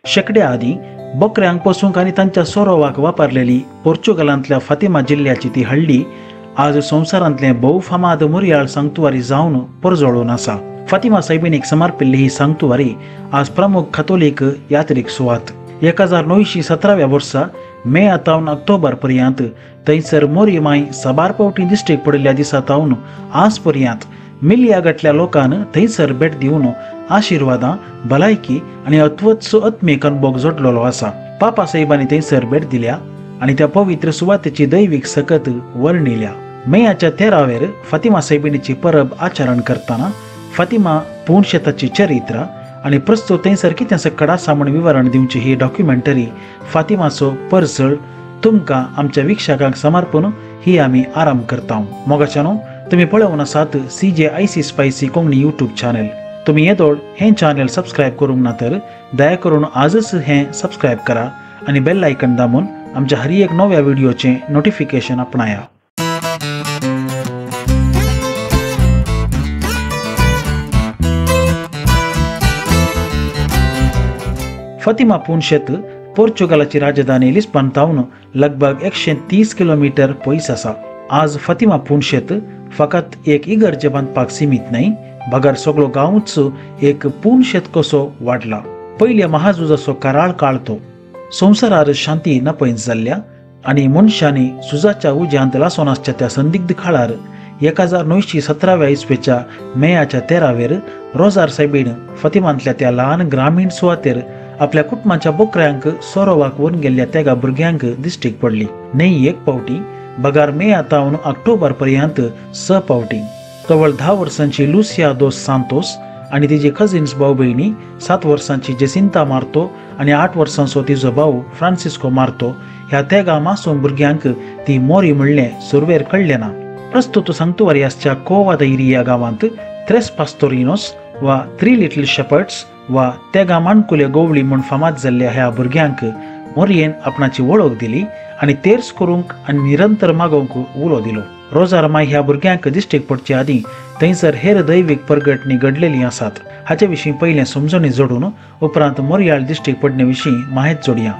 शेकड्या आदी बकऱ्यांक पोसूंक आनी तांच्या सोरोवाक वापरलेली पोर्चुगलांतल्या फातिमा जिल्ल्याची ती हळ्ळी आज संवसारांतले भोव फामाद मोरयाळ सांक्तुवारी जावन परजळून आसा. फातिमा सायबीणीक समर्पिल्ली ही सांक्तुवारी आज प्रमुख कॅथोलिक यात्रेक सुवात. 1917 वर्सा मे तावन ऑक्टोबर पर्यंत थंयसर मोरी माय साबार पावटी दिश्टीक पडिल्ल्या दिसा तावन आज पर्यंत मिलिया गटल्या लोकांन थंयसर भेट दिवन आशिर्वादां, भलायकी आनी अत्वत्सो आत्मीक अनुभव जोडलेलो आसा. पापा साहेबांनी थंयसर भेट दिल्या आनी त्या पवित्र सुवातेची दैवीक सकत वर्णिल्या. मेयाच्या 13वेर फातिमा सायबीणीची परब आचरण करतना फातिमा पुणशेताची चरित्र आनी प्रस्तुत थंयसर कितें सकट आसा म्हण विवरण दिवची ही डॉक्युमेंटरी फातिमाचो परजळ तुमकां आमच्या विक्षकांक समर्पण ही आमी आराम करता. मोगाच्यानो तुम्ही पळोवन आसात CJIC spicy Konkani YouTube channel. तुम्ही येदोळ हें चॅनल सबस्क्रायब करूंक ना तर दया करून आजच हें सबस्क्रायब करा आनी बेल आयकन दामून आमच्या हर एक नव्या व्हिडिओचे नोटिफिकेशन आपणाया. फातिमा पुणशेत पोर्चुगालाची राजधानी लिस्बन तावन लगभग 130 किलोमीटर पयस आसा. आज फातिमा पुणशेत फकत एक इगर्ज बांदपाक सीमित न्हय, बगर सगळो गांवच एक पुणशेत कसो वाडला. पयल्या महाझुजाचो कराळ काळ तो. संवसारार शांती नपयस जाल्ल्या आनी मनशांनी झुजाच्या उज्यांत लासून आसच्या त्या संदिग्ध काळार 1917 इसवेच्या मेयाच्या 13वेर रोजार सायबीण फातिमांतल्या त्या ल्हान ग्रामीण सुवातेर आपल्या कुटुंबाच्या बोकऱ्यांक सोरोवाक व्हरून गेल्ल्या त्या भुरग्यांक दिश्टीक पडली. न्हय एक पावटी, बगार मे तावन ऑक्टोबर पर्यंत 6 पावटी. केवळ 10 वर्सांची लुसिया दोस सांतोस आनी तिची कझिन्स भाऊ भयणी 7 वर्सांची जेसिंता मार्तो आनी 8 वर्सांचो तिचो भाऊ फ्रांसिस्को मार्तो ह्या तेगा मासूम भुरग्यांक ती मोरी म्हणलें सुरवेर कळलें ना. प्रस्तुत सांक्तुवारियासच्या कोवा दैरिया गांवांत 3 पास्तोरिनोस वा 3 लिटल शेपर्ड्स वा तेगा माणकुले गोवळी म्हूण फामाद जाल्ल्या ह्या भुरग्यांक मोरयेन आपणाची वळख दिली आनी तेर्स करूंक आनी निरंतर मागोवंक उलो दिलो. रोजार माय ह्या भुरग्यांक दिश्टीक पडचे आदीं थंयसर हेर दैवीक परगटणी घडलेली आसात. हाचे विशीं पयलें समजणी जोडून उपरांत मोरयाळ दिश्टीक पडणे विशीं माहिती जोडया.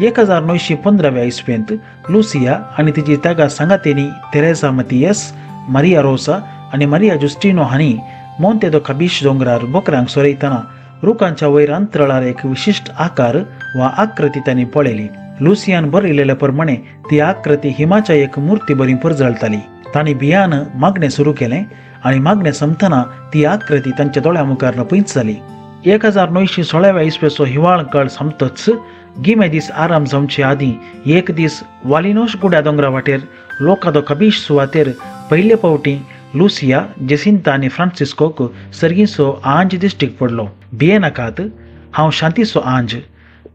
1915 इसवेंत लुसिया आनी तिची तेगा सांगातेनी तेरेसा मतियस, मारिया रोसा आनी मारिया जुस्टिनो हांणी मोंते दो काबीश दोंगरार बोकऱ्यांक सोरयतना रुखांच्या वयर अंतराळार एक विशिश्ट आकार वा आकृती तांणी पळयली. लुसियान बरयलेल्या प्रमाणे ती आकृती हिमाच्या एक मुर्ती बरी परजळताली. तांणी भियान मागणें सुरू केलें आनी मागणें संपतना ती आकृती तांच्या दोळ्या मुखार नपयत जाली. 1916 इसवेचो हिवाळ काळ सोंपतच गिमे दीस आराम जावचे आदीं एक दीस वालिनोस गुड्या दोंगरा वाटेर लोकादो कबीश सुवातेर पयले फावटी लुसिया, जेसिंता आनी फ्रांसिस्कोक सर्गीचो आंज दिश्टीक पडलो. भिये नाकात, हांव शांतीचो आंज,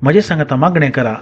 म्हजे सांगता मागणें करा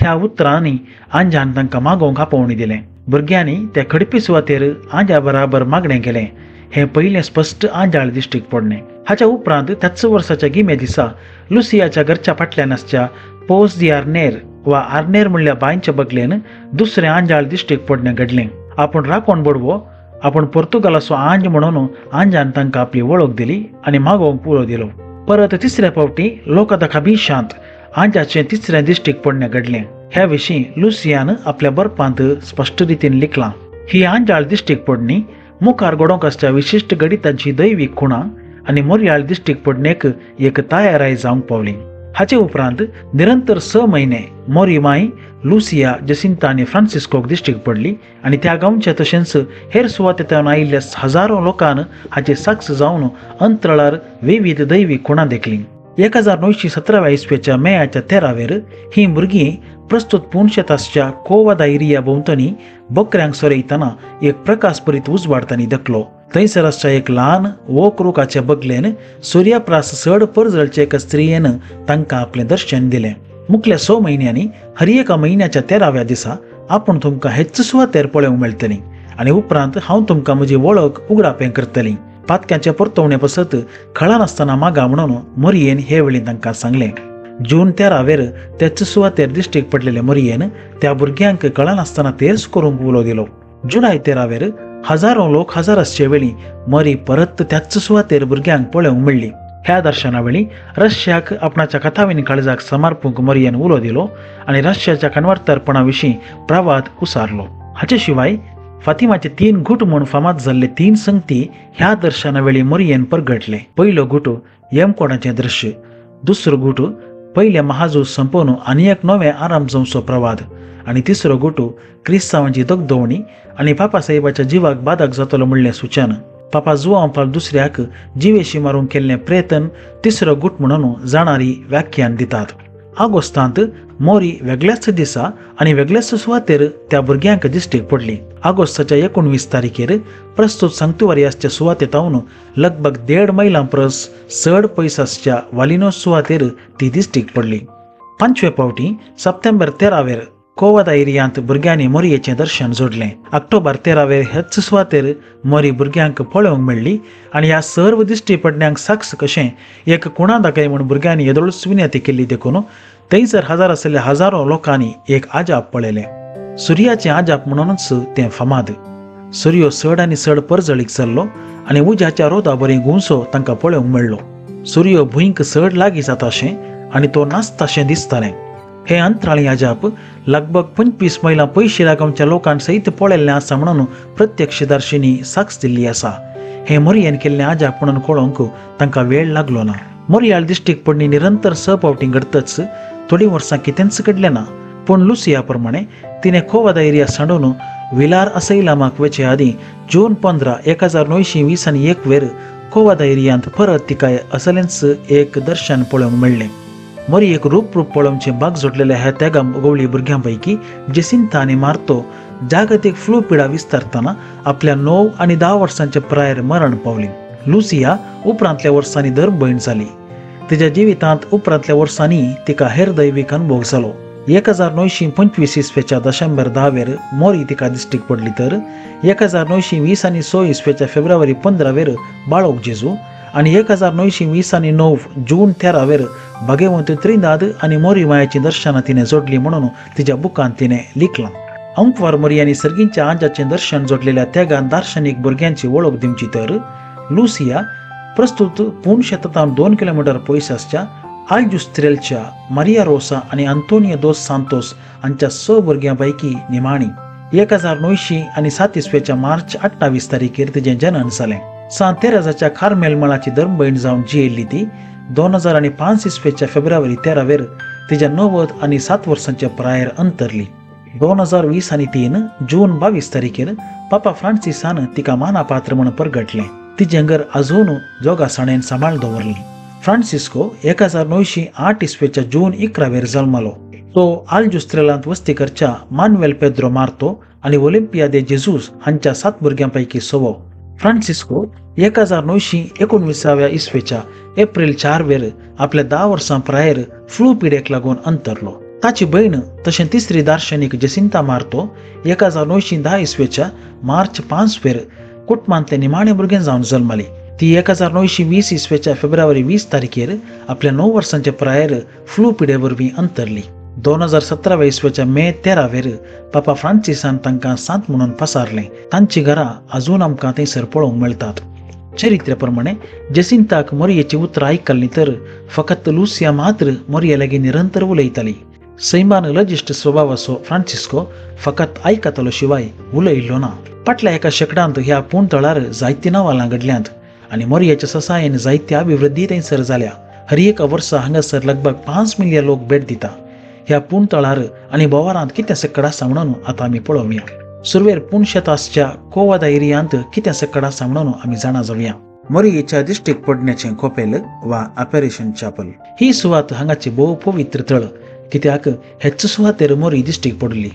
ह्या उतरांनी आंजान तांकां मागोवंक आपोवणी दिलें. भुरग्यांनी त्या खडपी सुवातेर आंजा बराबर मागणें केलें. हें पयलें स्पश्ट आंजाळ दिश्टीक पडलें. हाच्या उपरांत त्याच वर्साच्या गिमे दिसा लुसियाच्या घरच्या फाटल्यान आसच्या पोस दी आर्नेर वा आर्नेर म्हणल्या बांयच्या बगलेन दुसरें आंजाळ दिश्टीक पडणें घडलें. आपूण राखोण बडवो, आपूण पोर्तुगालाचो आंज म्हणून आंजान तांकां आपली वळख दिली आनी मागोवंक उलो दिलो. परत तिसऱ्या फावटी लोकांच्या काबीशांत आंजाचें तिसरें दिश्टीक पडणें घडलें. ह्या विशीं लुसियान आपल्या बरपांत स्पश्ट रितीन लिखलां. ही आंजाळ दिश्टीक पडणी मुखार घडोवंक आसच्या विशिश्ट गणितांची दैवीक खुणां आनी मोरयाळ दिश्टीक पडणेक एक तयाराय जावंक पावली. हाचे उपरांत निरंतर 6 म्हयने मोरी माय लुसिया, जेसिंता आनी फ्रांसिस्कोक दिश्टीक पडली आनी त्या गांवच्या तशेंच हेर सुवातेंतल्यान आयिल्ल्या हजारो लोकांन हाचे साक्ष जावन अंतराळार विविध दैवीक खुणां देखलीं. 1917 इसवेच्या मेयाच्या 13वेर ही भुरगीं प्रस्तुत पुणशेतासच्या कोवा दायरिया भोंवतणी बकऱ्यांक सोरयतना एक प्रकाशभरीत उजवाड तांणी दखलो. थंयसर आसच्या एक ल्हान वोक रुखाच्या बगलेन सूर्यप्रास चड परजळचे एका स्त्रियेन तांकां आपलें दर्शन दिलें. मुखल्या 6 म्हयन्यांनी हर एका म्हयन्याच्या 13व्या दिसा आपूण तुमकां हेच सुवातेर पळोवंक मेळटली आनी उपरांत हांव तुमकां म्हजी वळख उगडापें करतली. पातक्याचे परतवणे पसत खळा नासतना मागा म्हणून मोरयेन हे वेळी तांकां सांगलें. जून 13वेर त्याच सुवातेर दिश्टीक पडलेले मोरयेन त्या भुरग्यांक कळा नासतना तेर्स करूंक उलो दिलो. जुलय 13वेर हजारो लोक हजारासचे वेळी मोरी परत त्याच सुवातेर भुरग्यांक पळोवंक मेळ्ळी. ह्या दर्शनावेळी रशियाक आपणाच्या कथाविनी काळजाक समर्पूंक मोरयेन उलो दिलो आणि रशियाच्या कन्वर्तरपणाविशीं प्रवाद उसारलो. हाचे शिवाय फातिमाचे 3 गुट म्हूण फामाद जाल्ले 3 संगती ह्या दर्शनावेळी मोरयेन परगटले. पयलो गुट यमकोणाचें दृश्य, दुसरो गुट पयले महाजूज संपोवन आनी एक नवे आराम जावचो प्रवाद आणि तिसरो गुट क्रिस्तांवांची दगदवणी आणि पापा साहेबाच्या जिवाक बाधक जातलो म्हणलें सुचन. पापा जुआंव पाल दुसऱ्याक जिवेशी मारूंक केल्लें प्रयत्न तिसरो गुट म्हणून जाणारी व्याख्यान दितात. ऑगस्टांत मोरी वेगळ्याच दिसा आणि वेगळ्याच सुवातेर त्या भुरग्यांक दिश्टीक पडली. ऑगस्टाच्या 19 तारखेर प्रस्तुत सांक्तुवारियासच्या सुवातेतावन लगभग 1.5 मैलां परस चड पयस आसच्या वालिनो सुवातेर ती दिश्टीक पडली. 5वे फावटी सप्टेंबर 13 कोवदा एरियांत भुरग्यांनी मोरयेचें दर्शन जोडलें. ऑक्टोबर 13 हेच सुवातेर मोरी भुरग्यांक पळोवंक मेळ्ळी आणि ह्या सर्व दिश्टी पडण्यांक साक्ष कशें एक कुणा दाखय म्हूण भुरग्यांनी येदोळूच विनंती केल्ली देखून थंयसर हजार आशिल्ल्या हजारो लोकांनी एक आजाप पळयलें. सुर्याचें आजाप म्हणूनच तें फामाद. सूर्यो चड आनी चड परजळीक जाल्लो आनी उज्याच्या रोदा बरी गुंसो तांकां पळोवंक मेळ्ळो. सूर्यो भुंयक चड लागीं जाताशें आनी तो नाचताशें दिसतालें. हे अंतराळी आजाप लगभग 25 मैलां पयस गांवच्या लोकांक सयत पळयल्लें आसा म्हणून प्रत्यक्षदर्शिनी साक्ष दिल्ली आसा. हे मोरयेन केल्लें आजाप म्हणून कळोवंक तांकां वेळ लागलो ना. मोरयाल दिश्टीक पडणी निरंतर फावटी घडतच थोडीं वर्सां कितेंच घडलें ना. पूण लुसिया प्रमाणे तिणें कोवदा एरिया सांडून विलार असैलामाक वचे आदीं जून 15, 1921 कोवदा एरियांत परत तिका असलेंच एक दर्शन पळोवंक मेळ्ळें. मोरी एक रूप पळोवचे बाग जोडलेल्या ह्या तेगा गवळी भुरग्यांपैकी जेसिंता आनी मार्तो जागतीक फ्लू पिडा विस्तारतना आपल्या 9 आनी 10 वर्सांच्या प्रायर मरण पावली. लुसिया उपरांतल्या वर्सांनी धर्मभयण जाली. तिच्या जिवितांत उपरांतल्या वर्सांनी तिका हेर दैवीक अनुभव जालो. 1925 इस्वेच्या डिसेंबर 10 मोरी तिका दिश्टीक पडली तर 1926 फेब्रुवारी 15 बाळोक जेजू आणि 1929 जून 13 भगवंत त्रिनाद आणि मोरी मायाची दर्शनां तिने जोडली म्हणून तिच्या बुकांत तिने लिखलां. अंकवार मोरी आणि सर्गींच्या आंजाचें दर्शन जोडलेल्या तेगान दार्शनिक भुरग्यांची वळख दिवची तर लुसिया प्रस्तुत पूर्ण शेतांत 2 किलोमीटर पयस आसच्या आल्जुस्त्रेलच्या मारिया रोसा आणि आंतोनियो दोस सांतोस हांच्या 6 भुरग्यांपैकी निमाणी. 1927 मार्च 28 तारखेर तिचें जनन जालें. सांत तेरेसाच्या कार्मेल मळाची धर्मभयण जावन जियेल्ली ती 2005 फेब्रुवारी 13 तिच्या 90 आणि 7 वर्सांच्या प्रायर अंतरली. 2023 जून 22 तारखेर पापा फ्रांसिसान तिका मानापात्र म्हूण परगटलें. तिचें घर अजून जोगासाणेन सांबाळ दवरलें. फ्रांसिस्को 1908 जून 11 जल्मलो. तो आल्जुस्त्रेलांत वस्ती करच्या मानुएल पेद्रो मार्तो आणि ओलिंपिया दे जेजूस हांच्या 7 भुरग्यांपैकी 6वो. फ्रांसिस्को 1919 एप्रिल 4 आपल्या 10 वर्सां प्रायर फ्लू पिडेक लागून अंतरलो. ताची बहीण तशें तिसरी दार्शनिक जेसिंता मार्तो 1910 मार्च 5 कुटुंबांतले निमाणे भुरगें जावन जल्मली. ती 1920 फेब्रुवारी 20 तारखेर आपल्या 9 वर्सांच्या प्रायर फ्लू पिडे वरवीं अंतरली. 2017 मे 13 पापा फ्रांसिसान तांकां सांत म्हणून पसारलें. तांची घरां अजून आमकां थंयसर पळोवंक मेळटात. चरित्रे प्रमाणे जेसिंताक मोरयेची उतरां आयकल्लीं तर फकत लुसिया मात्र मोरये लागीं निरंतर उलयताली. सैमान लजिस्ट स्वभावाचो फ्रांसिस्को फकत आयकतालो शिवाय उलयिल्लो ना. फाटल्या एका शेकड्यांत ह्या पुणतळार जायतीं नांवां घडल्यांत आनी मोरयेच्या ससायेन जायत्या अभिवृद्धी थंयसर जाल्या. हर एक वर्सा हांगासर लगभग 5 मिलियन लोक भेट दिता. ह्या पुणतळार आनी बोवारांत कितें सकड आसा म्हणून आतां आमी पळोवया. सुरवेर पुणशेतासच्या कोवदा एरियांत कितें सकड आसा म्हणून आमी जाणा जावया. मोरयेच्या दिश्टीक पडण्याचें खोपेल वा ऑपरेशन चॅपल ही सुवात हांगाची भोव पवित्र तळ, कित्याक हेच सुवातेर मोरी दिश्टीक पडली.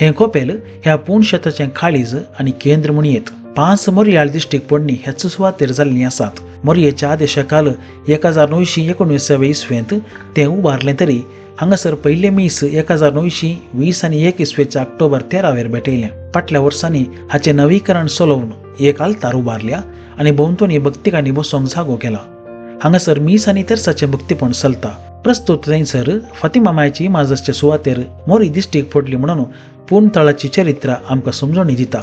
हे खोपेल ह्या पुणशेताचें काळीज आनी केंद्र म्हूण येत. 5 मोरयाळ दिश्टीक पडणी हेच सुवातेर जाल्लीं आसात. मोरयेच्या आदेशाकाल 1919 तें उबारलें तरी हांगासर पयले मीस 1920 आनी 21 ऑक्टोबर 13 भेटयलें. फाटल्या वर्सांनी हाचें नवीकरण चलोवन एक आल्तार उबारल्या आनी भोंवतणी भक्तिकांनी बसोंक जागो केला. हांगासर मीस आनी तेर्साचें भक्तीपण चलता. प्रस्तुत थंयसर फातिमा मायची इमारतच्या सुवातेर मोरी दिश्टीक पडली म्हणून पुणतळाची चरित्र आमकां समजणी दिता.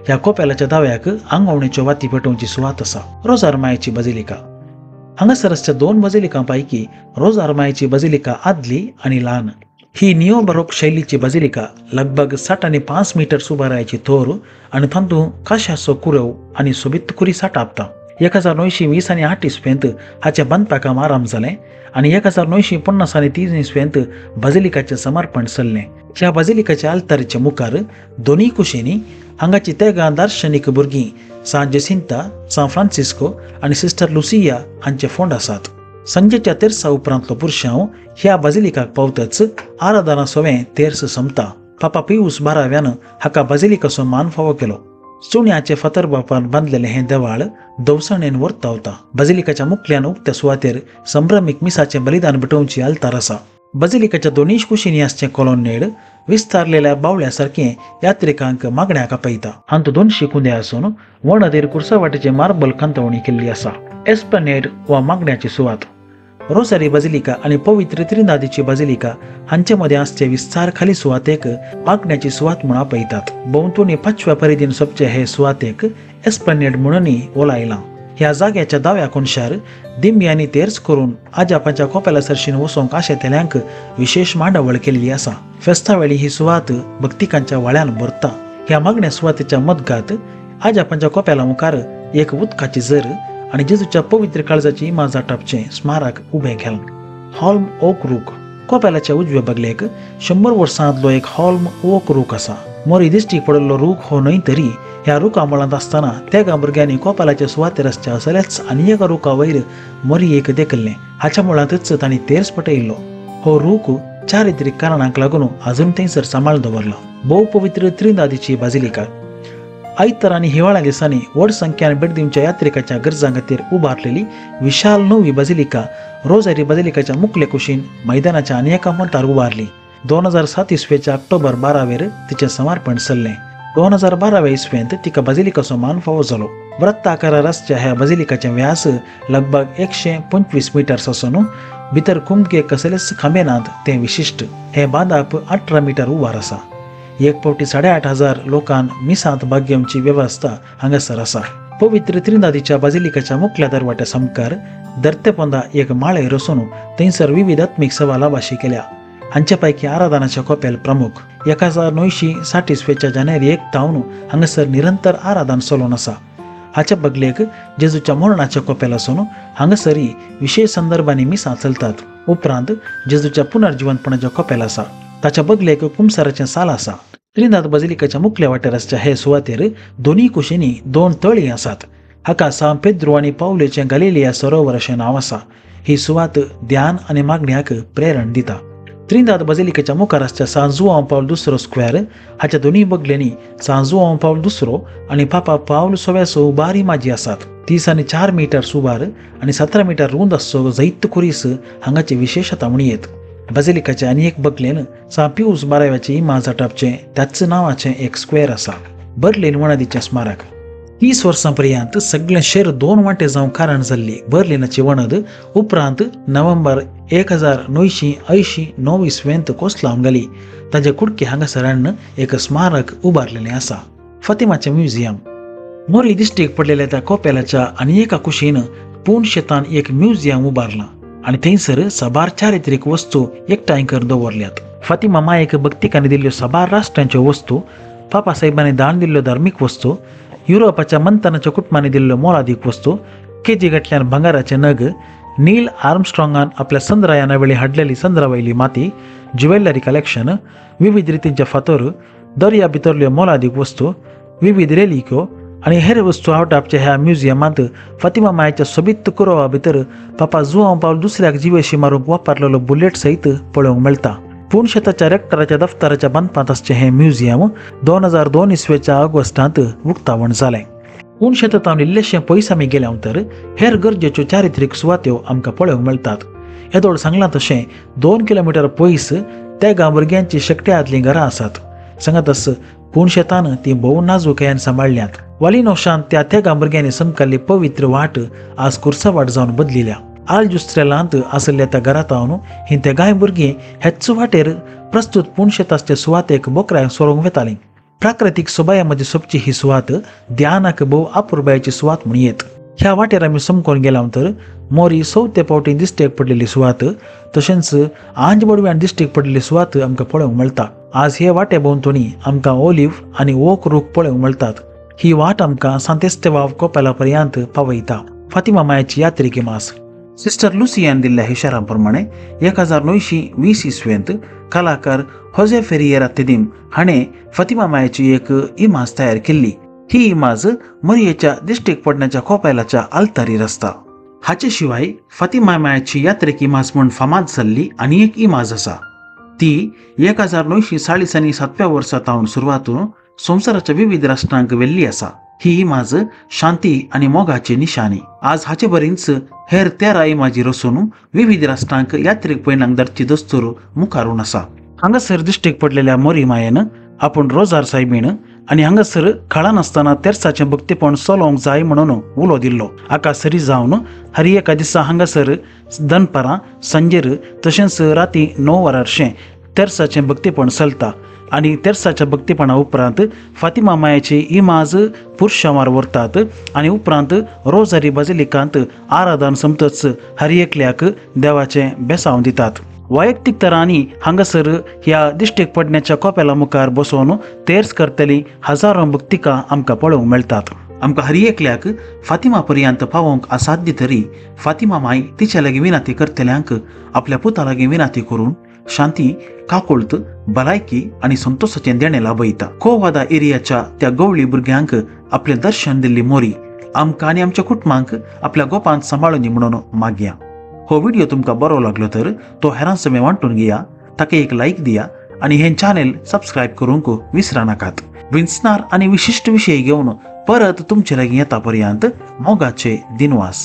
ह्या कोपेलाच्या दाव्याक आंगवणेच्यो वाती पेटोवची सुवात आसा. रोजार मायची बजिलिका हांगासरच्या दोन बजिलिकांपैकी रोजार्मायची बजिलिका आदली आणि ल्हान. ही नियो बरोक शैलीची बजिलिका लगभग 65 मीटर उबारायची तोर आणि तांतू काशाचो कुरव आणि सोबीत कुरी साठापता. 1920 आणि 8 इस्वेंत हाचे बांदपाकाम आराम जालें आणि 1950 आणि 3 इस्वेंत बजिलिकाचे समर्पण जाल्लें. ह्या बजिलिकाच्या आल्तारीच्या मुखार दोनी कुशींनी हांगाची तेगां दार्शनिक भुरगीं सान जेसिंता, सान फ्रांसिस्को आणि सिस्टर लुसिया हांचे फोंड आसात. संजेच्या तेर्सा उपरांतलो पुरशांव ह्या बजिलिकाक पावतच आराधना सोवें तेर्स संपता. पापा पियूस 12व्यान हाका बजिलिकाचो मान फावो केलो. चुन्याचे फातर बापान बांदलेलें हें देवाळ दवसणेन वर्तावता. बजिलिकाच्या मुखल्यान उक्त्या सुवातेर संभ्रमीक मिसाचें बलिदान भेटोवची आल्तार आसा. बजिलिकाच्या दोनूय कुशींनी आसचें कॉलोनेड विस्तारलेल्या बावल्या सारकें यात्रिकांक मागण्याक आपयता. हातूंत 200 कुंदे आसून वणदेर कुर्सावाटेचे मार्बल कांतवणी केल्ली आसा. एस्प्लनेड वा मागण्याची सुवात. रोसारी बजिलिका आणि पवित्र त्रिनादीची बजिलिका हांचे मदें आसचे विस्तार खाली सुवातेक मागण्याची सुवात म्हूण आपयतात. भोंवतणी 5व्या परिधीन सोंपचे हे सुवातेक एस्प्लनेड म्हणूनय ओलायलां. ह्या जाग्याच्या दाव्या कोनशार दिम्यांनी तेर्स करून आजापाच्या कोपेला सरशीन वचोंक आशेतल्यांक विशेष मांडावळ केल्ली आसा. फेस्ता वेळी ही सुवात भक्तिकांच्या वाळ्यान भरता. ह्या मागण्या सुवातेच्या मदगात आजापाच्या कोपेला मुखार एक उदकाची झर आणि जेजूच्या पवित्र काळजाची इमाज आटापचें स्मारक उबें केलां. हॉल्म ओक रूख. कोपेलाच्या उजव्या बगलेक 100 वर्सांतलो एक हॉल्म ओक रूख आसा. मोरी दिश्टीक पडलो रूख हो न्हय तरी ह्या रुखा मुळांत आसतना त्या भुरग्यांनी कोपेलाच्या सुवातेर आसच्या असलेच आनी एका रुखा वयर मोरयेक देखल्लें. हाच्या मुळांतच तांणी तेर्स पटयल्लो. हो रूख चारित्रीक कारणांक लागून अजून थंयसर सांबाळ दवरला. भोव पवित्र त्रिनादीची बाजिलिका. आयतार आनी हिवाळ्या दिसांनी व्हड संख्यान भेट दिवच्या यात्रिकाच्या गरजां खातीर उबारलेली विशाल नवी बाजिलिका रोजारी बाजिलिकाच्या मुखले कुशीन मैदानाच्या आनी एका मतार उबारली. 2007 इस्वेच्या ऑक्टोबर 12 तिचें समर्पण जाल्लें. 2012 इस्वेंत तिका बाजिलिकाचो मान फावो जालो. वृत्ताकारार आसच्या ह्या बाजिलिकाचें व्यास लगभग 125 मिटर्स आसून भितर कुमके कसलेच खांबे नात तें विशिश्ट. हे बांदाक 18 मीटर उबार आसा. 1,8,500 लोकांक मिसांत भाग घेवची वेवस्था हांगासर आसा. पवित्र त्रिनादीच्या बाजिलिकाच्या मुखल्या दरवाट्या समकार धर्तेपोंदा एक माळेर आसून थंयसर विविध आत्मीक सवा लावाशी केल्या. हांचे पैकी आराधनाच्या कोपेल प्रमुख. 1960 इस्वेच्या जानेवारी 1 तावन हांगासर निरंतर आराधन चलून आसा. हाच्या बगलेक जेजूच्या मरणाचे कोपेल आसून हांगासरी विशेष संदर्भांनी मिसां चलतात. उपरांत जेजूच्या पुनर्जिवंतपणाचे कोपेल आसा. ताच्या बगलेक कुमसाराचें साल आसा. त्रिनाद बाजिलिकाच्या मुखल्या वाटेर आसच्या हे सुवातेर दोनी कुशींनी 2 तळीं आसात. हाका सान पेद्रो आनी पावलेचें गलिलिया सरोवर अशें नांव आसा. ही सुवात ध्यान आनी मागण्याक प्रेरण दिता. त्रिनाद बाजिलिकाच्या मुखार आसच्या सान जुआंव पावल II स्क्वेअर हाच्या दोनी बगलेनी सान जुआंव पावल II आनी पापा पावल 6 उबार इमाजी आसात. 30 आनी 4 मीटर उबार आनी 17 मीटर रुंद आसचो जैत कुरीस हांगाची विशेशता म्हणयेत. बाजिलिकाच्या आनी एक बगलेन सान पियूस 12व्याची इमाज आटापचें त्याच नांवाचें एक स्क्वेअर आसा. बर्लिन वणदीचें स्मारक. 30 वर्सां पर्यंत सगळें शहर 2 वांटे जावंक कारण जाल्ली बर्लिनाची वणद उपरांत नोव्हेंबर 1989 इस्वेंत कोसलावन गेली. ताचे कुडके हांगासरान एक स्मारक उबारलेलें आसा. फातिमाचें म्युझियम. मोरी दिश्टीक पडलेल्या त्या कोपेलाच्या आनी एका कुशीन पूण शेतान एक म्युझियम उबारलां आनी थंयसर साबार चारित्रीक वस्तू एकठांय करून दवरल्यात. फातिमा मायेक भक्तिकांनी दिल्ल्यो साबार राष्ट्रांच्यो वस्तू, पापा साहेबांनी दान दिल्ल्यो धार्मीक वस्तू, युरोपाच्या मंथनाच्या कुटुंबांनी दिल्ल्यो मोलादीक वस्तू, केजी गटल्यान भांगाराचे नग, नील आर्मस्ट्रॉंगान आपल्या चंद्रयाना वेळी हाडलेली चंद्रावयली माती, ज्युवेलरी कलेक्शन, विविध रितींचे फातर, दर्या भितरल्यो मोलादीक वस्तू, विविध रेलिक्यो आनी हेर वस्तू आवटापच्या ह्या म्युझियमांत फातिमा मायेच्या सोबीत कुरवा भितर पापा जुआंव पावल IIक जिवेशी मारूंक वापरलेलो बुलेट सयत पळोवंक मेळटा. पुणशेताच्या रेक्टराच्या दफ्तराच्या बांदपांत आसचें हें म्युझियम 2002 इस्वेच्या ऑगस्टांत उक्तावण जालें. पुणशेतांत इल्लेशें पयस आमी गेल्या तर हेर गरजेच्यो चारित्रीक सुवात्यो आमकां पळोवंक मेळटात. येदोळ सांगलां तशें 2 किलोमीटर पयस त्या भुरग्यांची शेकट्यांतलीं घरां आसात. सांगात आस पुणशेतान ती भोव नाजूकयान सांबाळल्यात. वालिनोशांत त्या भुरग्यांनी समकाल्ली पवित्र वाट आज कुर्सावाट जावन बदलिल्या. आल्जुस्त्रेलांत आसल्या त्या घरांतावन ही ते भुरगीं हेच वाटेर प्रस्तुत पुणशेताचे सुवातेक बोकऱ्यांक सोरोंक वेतालीं. प्राकृतीक सोबाया मदीं सोबची ही सुवात ध्यानाक भोव आपुरबायेची सुवात म्हणयेत. ह्या वाटेर आमी समकोन गेल्यानंतर मोरी सवते पावटी दिश्टेक पडलेली सुवात तशेंच आंज बडव्यान दिश्टेक पडलेली सुवात आमकां पळोवंक मेळटा। आज हे वाटे भोंवतणी आमकां ओलिव्ह आनी ओक रूख पळोवंक मेळटात। ही वाट आमकां सांतेस्तेवाव कोपेला पर्यंत पावयता। फातिमा मायेची यात्रेची मास सिस्टर लुसियान दिल्ल्या हिशारा प्रमाणे 1920 इसवेंत कलाकार होजे फेरियेरा तेदीम हाणें फातिमा मायेची एक इमाज तयार केल्ली। ही इमाज मरियेच्या दिश्टेक पडण्याच्या कोपेलाच्या आल्तारीर आसता। हाचे शिवाय फातिमा मायेची यात्रेची इमाज म्हूण फामाद जाल्ली आनी एक इमाज आसा। ती 1947 वर्सांतावन सुरवातून संवसाराच्या विविध राष्ट्रांक वेल्ली आसा। ही इमाज शांती आनी मोगाची निशाणी। आज हाचे बरींच हेर 13 इमाजी रचून विविध राष्ट्रांक यात्रेक पयणांक धाडची दस्तूर मुखारून आसा। हांगासर दिश्टेक पडलेल्या मोरी मायेन आपूण रोजार सायबीण आनी हांगासर खाळान आसतना तेर्साचें भक्तीपण चलोवंक जाय म्हणून उलो दिल्लो। आकासरी जावन हर एका दिसा हांगासर दनपारां सांजेर तशेंच राती 9 वरांचें तेर्साचें भक्तीपण चलता आनी तेर्साच्या भक्तीपणा उपरांत फातिमा मायेची इमाज पुरुशांवार व्हरतात आनी उपरांत रोजारी बाजिलिकांत आराधन समतच हर एकल्याक देवाचें बेसांव दितात। वैयक्तीक तरांनी हांगासर ह्या दिश्टेक पडण्याच्या कोपेला मुखार बसोवन तेर्स करतली हजारो भक्तिकां आमकां पळोवंक मेळटात। आमकां हर एकल्याक फातिमा पर्यंत पावोवंक असाध्य तरी फातिमा माय तिच्या लागीं विनंती करतल्यांक आपल्या पुता लागीं विनंती करून शांती, काकुळत, भलायकी आनी संतोषाचें देणें लाभयता। कोवादा एरियाच्या त्या गवळी भुरग्यांक आपलें दर्शन दिल्ली मोरी आमकां आनी आमच्या कुटुंबांक आपल्या गोपांत सांबाळुनी म्हणून मागया। हो व्हिडिओ तुमकां बरो लागलो तर तो हेरां समेत वांटून घेया, ताका एक लायक दिया आनी हे चॅनल सबस्क्रायब करूंक विसरा नाकात। विंचणार आनी विशिश्ट विशय घेवन परत तुमचे लागीं येता पर्यंत मोगाचे दिनवास।